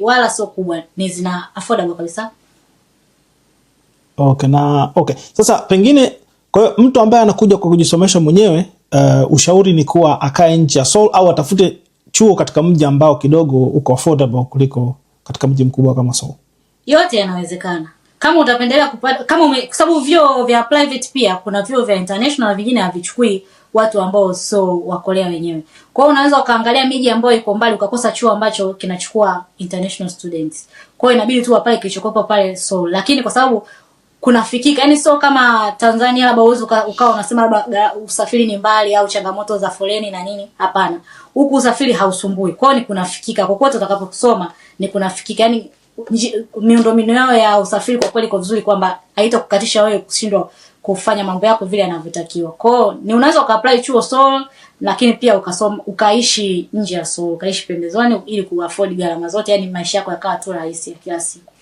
wala sio kubwa, ni zina affordable kabisa. Okay. Sasa pengine kwa hiyo mtu ambaye anakuja kwa kujisomesha mwenyewe, ushauri ni kuwa akae nje ya Seoul au atafute chuo katika mji ambao kidogo uko affordable kuliko katika mji mkubwa kama Seoul. Yote yanawezekana. Kama utapendelea kupata, kwa sababu vyuo vya private pia kuna vyuo vya international vingine havichukui watu ambao sio wa Korea wenyewe. Kwa hiyo unaweza ukaangalia miji ambayo iko mbali ukakosa chuo ambacho kinachukua international students. Kwa hiyo inabidi tu pale kilichokopa pale Seoul. Lakini kwa sababu kunafikika, yani sio kama Tanzania labda uwezo ukawa unasema labda usafiri ni mbali au changamoto za foleni na nini, hapana. Huku usafiri hausumbui. Kwa hiyo ni kunafikika. Kokote utakaposoma ni kunafikika. Yani miundombinu yao ya usafiri kwa kweli kwa vizuri kwamba haitakukatisha wewe kushindwa kufanya mambo yako vile yanavyotakiwa. Kwa hiyo ni unaweza ukaapply chuo Seoul, lakini pia ukaishi nje ya Seoul, ukaishi pembezoni ili kuafford gharama zote, yani maisha yako yakawa tu rahisi ya kila siku.